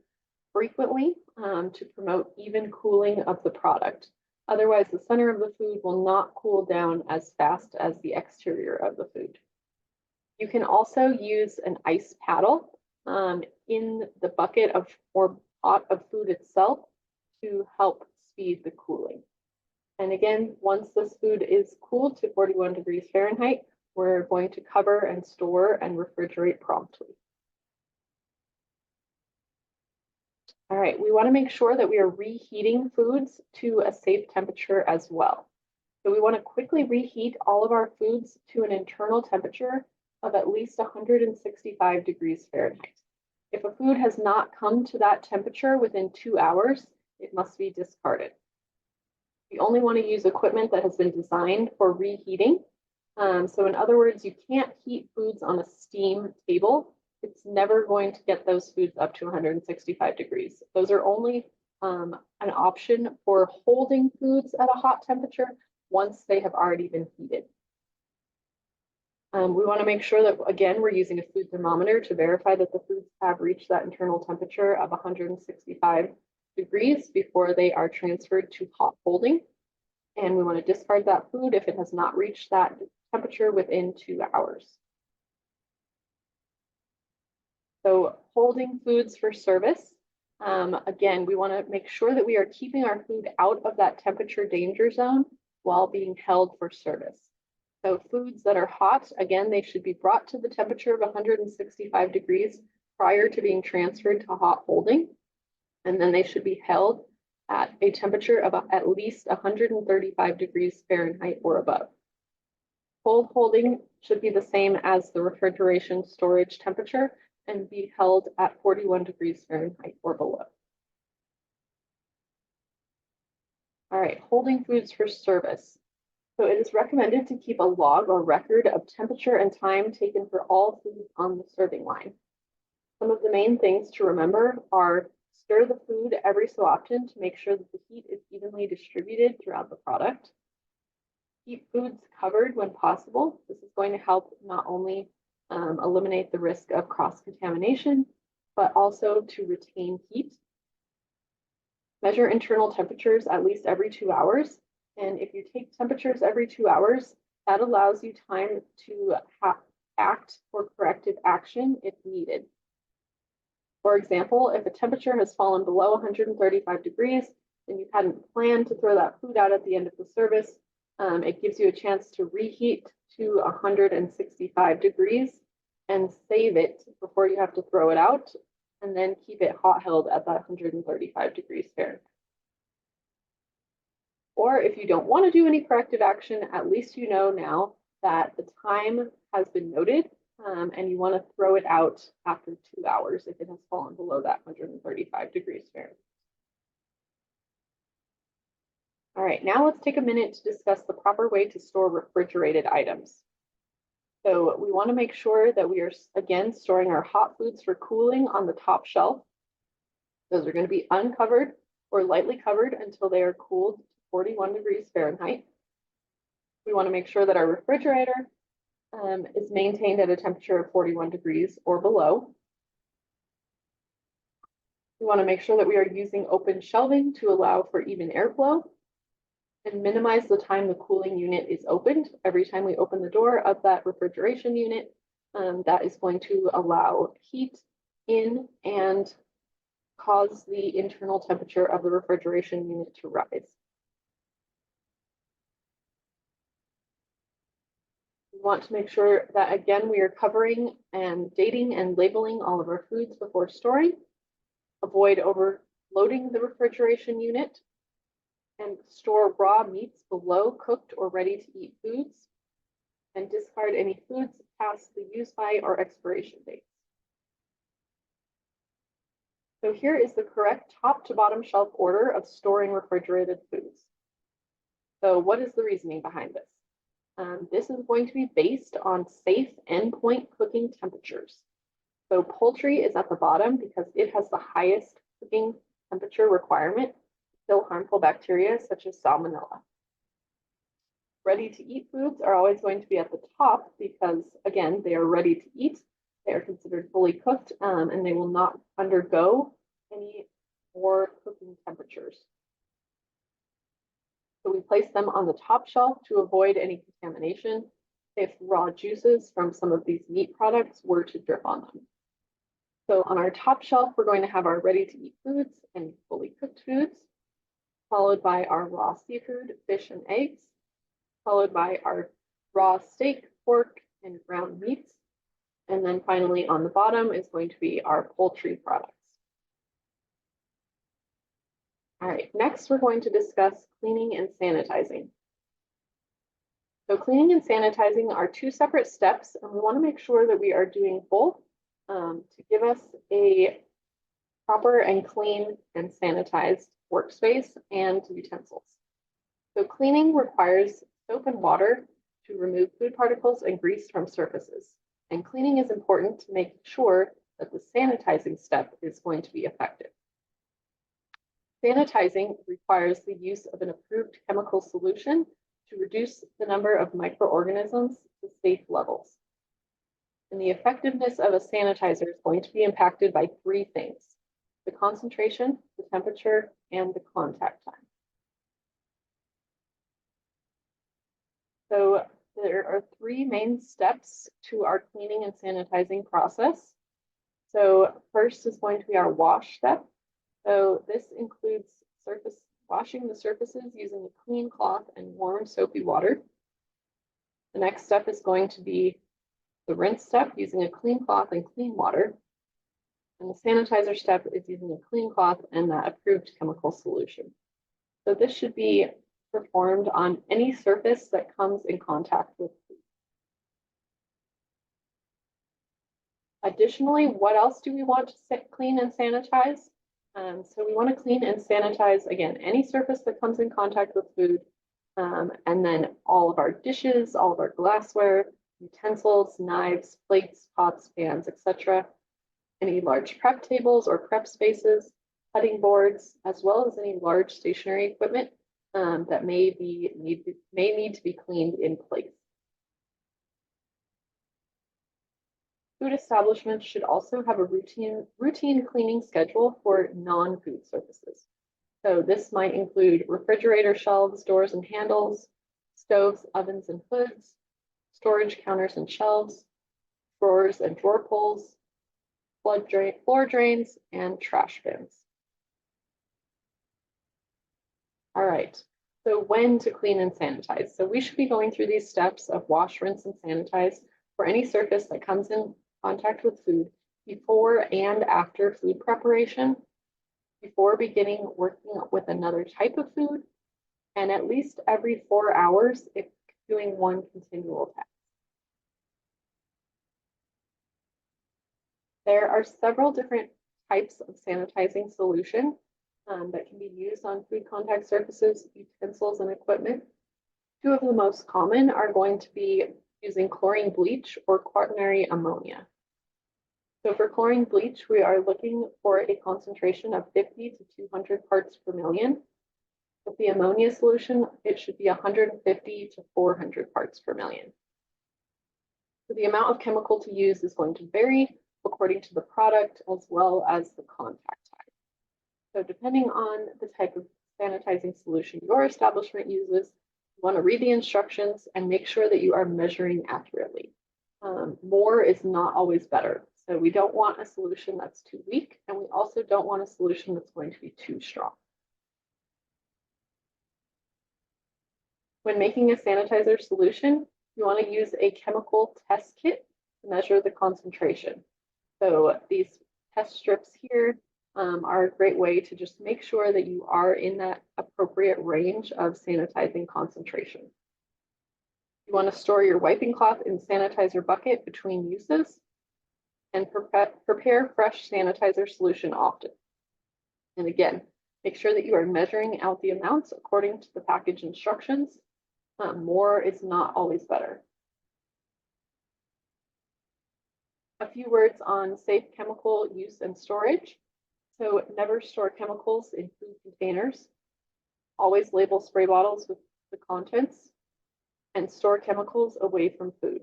frequently, to promote even cooling of the product. Otherwise, the center of the food will not cool down as fast as the exterior of the food. You can also use an ice paddle in the bucket of or pot of food itself to help speed the cooling. And again, once this food is cooled to 41 degrees Fahrenheit, we're going to cover and store and refrigerate promptly. All right, we want to make sure that we are reheating foods to a safe temperature as well. So we want to quickly reheat all of our foods to an internal temperature of at least 165 degrees Fahrenheit. If a food has not come to that temperature within 2 hours, it must be discarded. We only want to use equipment that has been designed for reheating. So in other words, you can't heat foods on a steam table. It's never going to get those foods up to 165 degrees. Those are only an option for holding foods at a hot temperature once they have already been heated. We want to make sure that, again, we're using a food thermometer to verify that the foods have reached that internal temperature of 165 degrees before they are transferred to hot holding. And we want to discard that food if it has not reached that temperature within 2 hours. So holding foods for service. Again, we want to make sure that we are keeping our food out of that temperature danger zone while being held for service. So foods that are hot, again, they should be brought to the temperature of 165 degrees prior to being transferred to hot holding. And then they should be held at a temperature of at least 135 degrees Fahrenheit or above. Cold holding should be the same as the refrigeration storage temperature and be held at 41 degrees Fahrenheit or below. All right, holding foods for service. So it is recommended to keep a log or record of temperature and time taken for all foods on the serving line. Some of the main things to remember are Stir the food every so often to make sure that the heat is evenly distributed throughout the product. Keep foods covered when possible. This is going to help not only eliminate the risk of cross-contamination, but also to retain heat. Measure internal temperatures at least every 2 hours. And if you take temperatures every 2 hours, that allows you time to act for corrective action if needed. For example, if a temperature has fallen below 135 degrees and you hadn't planned to throw that food out at the end of the service, it gives you a chance to reheat to 165 degrees and save it before you have to throw it out, and then keep it hot held at that 135 degrees Fahrenheit. Or if you don't want to do any corrective action, at least you know now that the time has been noted, and you want to throw it out after 2 hours if it has fallen below that 135 degrees Fahrenheit. All right, now let's take a minute to discuss the proper way to store refrigerated items. So we want to make sure that we are, again, storing our hot foods for cooling on the top shelf. Those are going to be uncovered or lightly covered until they are cooled to 41 degrees Fahrenheit. We want to make sure that our refrigerator is maintained at a temperature of 41 degrees or below. We want to make sure that we are using open shelving to allow for even airflow and minimize the time the cooling unit is opened. Every time we open the door of that refrigeration unit, that is going to allow heat in and cause the internal temperature of the refrigeration unit to rise. We want to make sure that, again, we are covering and dating and labeling all of our foods before storing. Avoid overloading the refrigeration unit, and store raw meats below cooked or ready to eat foods, and discard any foods past the use by or expiration dates. So here is the correct top to bottom shelf order of storing refrigerated foods. So what is the reasoning behind this? This is going to be based on safe endpoint cooking temperatures. So poultry is at the bottom because it has the highest cooking temperature requirement to kill harmful bacteria such as salmonella. Ready to eat foods are always going to be at the top because, again, they are ready to eat. They are considered fully cooked, and they will not undergo any more cooking temperatures. So we place them on the top shelf to avoid any contamination if raw juices from some of these meat products were to drip on them. So on our top shelf, we're going to have our ready to eat foods and fully cooked foods, followed by our raw seafood, fish, and eggs, followed by our raw steak, pork, and ground meats. And then finally on the bottom is going to be our poultry products. All right, next we're going to discuss cleaning and sanitizing. So cleaning and sanitizing are two separate steps, and we want to make sure that we are doing both to give us a proper and clean and sanitized workspace and utensils. So cleaning requires soap and water to remove food particles and grease from surfaces. And cleaning is important to make sure that the sanitizing step is going to be effective. Sanitizing requires the use of an approved chemical solution to reduce the number of microorganisms to safe levels. And the effectiveness of a sanitizer is going to be impacted by three things: the concentration, the temperature, and the contact time. So there are three main steps to our cleaning and sanitizing process. So first is going to be our wash step. So this includes washing the surfaces using a clean cloth and warm soapy water. The next step is going to be the rinse step using a clean cloth and clean water. And the sanitizer step is using a clean cloth and that approved chemical solution. So this should be performed on any surface that comes in contact with food. Additionally, what else do we want to clean and sanitize? So we want to clean and sanitize, again, any surface that comes in contact with food, and then all of our dishes, all of our glassware, utensils, knives, plates, pots, pans, etc. Any large prep tables or prep spaces, cutting boards, as well as any large stationary equipment that may need to be cleaned in place. Food establishments should also have a routine cleaning schedule for non-food surfaces. So this might include refrigerator shelves, doors and handles, stoves, ovens and hoods, storage counters and shelves, drawers and drawer pulls, floor drains, and trash bins. All right, so when to clean and sanitize. So we should be going through these steps of wash, rinse, and sanitize for any surface that comes in contact with food before and after food preparation, before beginning working with another type of food, and at least every 4 hours if doing one continual task. There are several different types of sanitizing solution that can be used on food contact surfaces, utensils, and equipment. Two of the most common are going to be using chlorine bleach or quaternary ammonia. So for chlorine bleach, we are looking for a concentration of 50 to 200 parts per million. With the ammonia solution, it should be 150 to 400 parts per million. So the amount of chemical to use is going to vary according to the product as well as the contact type. So depending on the type of sanitizing solution your establishment uses, you want to read the instructions and make sure that you are measuring accurately. More is not always better. So we don't want a solution that's too weak, and we also don't want a solution that's going to be too strong. When making a sanitizer solution, you want to use a chemical test kit to measure the concentration. So these test strips here are a great way to just make sure that you are in that appropriate range of sanitizing concentration. You want to store your wiping cloth in sanitizer bucket between uses and prepare fresh sanitizer solution often. And again, make sure that you are measuring out the amounts according to the package instructions. More is not always better. A few words on safe chemical use and storage. So never store chemicals in food containers. Always label spray bottles with the contents and store chemicals away from food.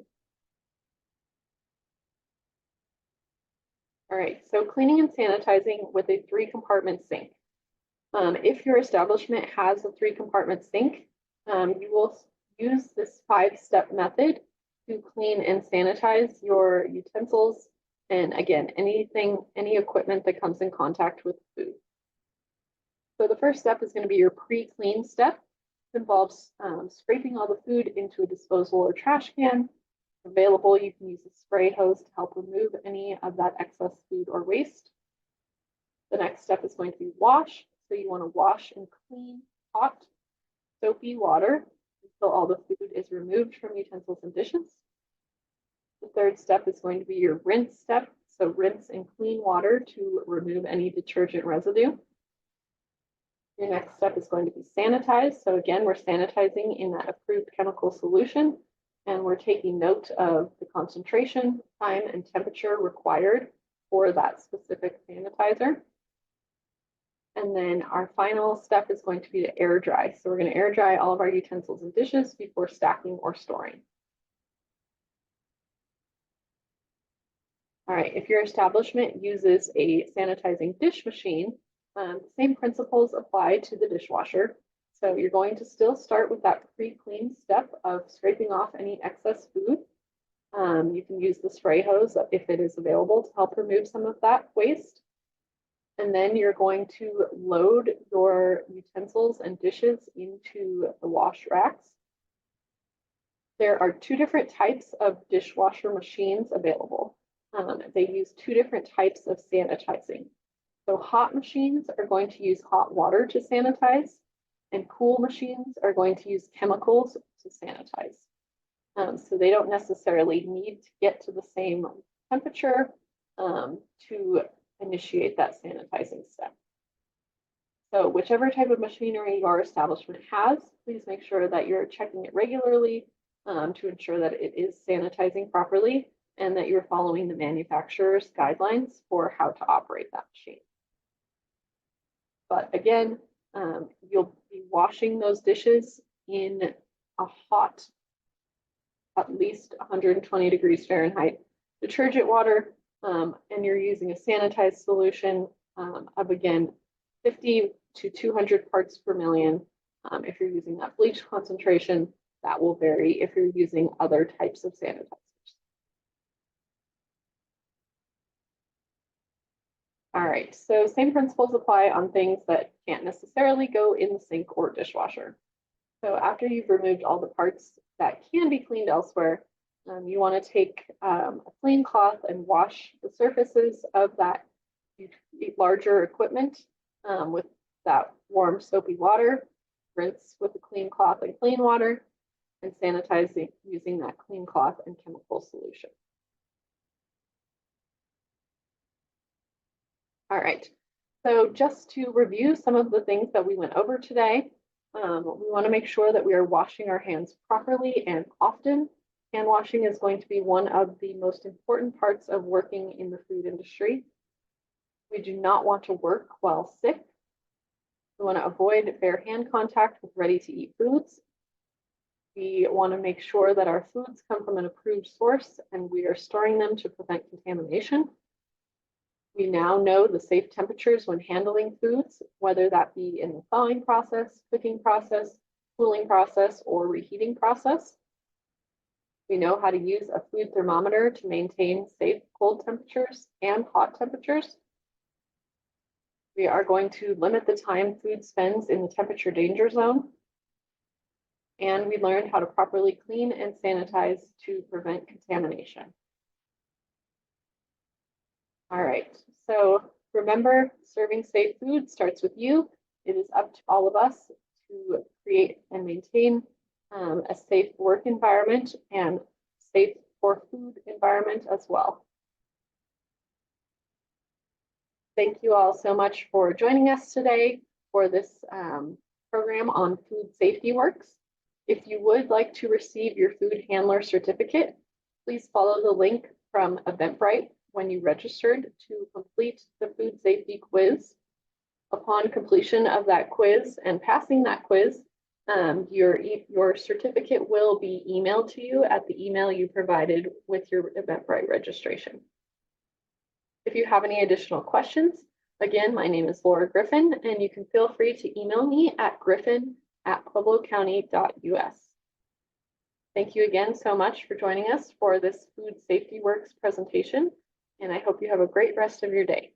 All right, so cleaning and sanitizing with a 3-compartment sink. If your establishment has a 3-compartment sink, you will use this 5-step method to clean and sanitize your utensils and again, any equipment that comes in contact with food. So the first step is going to be your pre-clean step. It involves scraping all the food into a disposal or trash can. Available, you can use a spray hose to help remove any of that excess food or waste. The next step is going to be wash. So you want to wash in clean, hot, soapy water until all the food is removed from utensils and dishes. The third step is going to be your rinse step. So rinse in clean water to remove any detergent residue. Your next step is going to be sanitize. So again, we're sanitizing in that approved chemical solution, and we're taking note of the concentration, time, and temperature required for that specific sanitizer. And then our final step is going to be to air dry. So we're going to air dry all of our utensils and dishes before stacking or storing. All right, if your establishment uses a sanitizing dish machine, same principles apply to the dishwasher. So you're going to still start with that pre-clean step of scraping off any excess food. You can use the spray hose if it is available to help remove some of that waste. And then you're going to load your utensils and dishes into the wash racks. There are 2 different types of dishwasher machines available. They use 2 different types of sanitizing. So hot machines are going to use hot water to sanitize, and cool machines are going to use chemicals to sanitize. So they don't necessarily need to get to the same temperature to initiate that sanitizing step. So whichever type of machinery your establishment has, please make sure that you're checking it regularly to ensure that it is sanitizing properly and that you're following the manufacturer's guidelines for how to operate that machine. But again, you'll be washing those dishes in a hot, at least 120 degrees Fahrenheit detergent water, and you're using a sanitized solution of, again, 50 to 200 parts per million. If you're using that bleach concentration, that will vary if you're using other types of sanitizers. All right, so same principles apply on things that can't necessarily go in the sink or dishwasher. So after you've removed all the parts that can be cleaned elsewhere, you want to take a clean cloth and wash the surfaces of that larger equipment with that warm soapy water, rinse with a clean cloth and clean water, and sanitize using that clean cloth and chemical solution. All right, so just to review some of the things that we went over today, we want to make sure that we are washing our hands properly and often. Hand washing is going to be one of the most important parts of working in the food industry. We do not want to work while sick. We want to avoid bare hand contact with ready-to-eat foods. We want to make sure that our foods come from an approved source and we are storing them to prevent contamination. We now know the safe temperatures when handling foods, whether that be in the thawing process, cooking process, cooling process, or reheating process. We know how to use a food thermometer to maintain safe cold temperatures and hot temperatures. We are going to limit the time food spends in the temperature danger zone. And we learned how to properly clean and sanitize to prevent contamination. All right, so remember, serving safe food starts with you. It is up to all of us to create and maintain a safe work environment and safe for food environment as well. Thank you all so much for joining us today for this program on Food Safety Works. If you would like to receive your food handler certificate, please follow the link from Eventbrite when you registered to complete the food safety quiz. Upon completion of that quiz and passing that quiz, your certificate will be emailed to you at the email you provided with your Eventbrite registration. If you have any additional questions, again, my name is Laura Griffin, and you can feel free to email me at griffin@pueblocounty.us. Thank you again so much for joining us for this Food Safety Works presentation, and I hope you have a great rest of your day.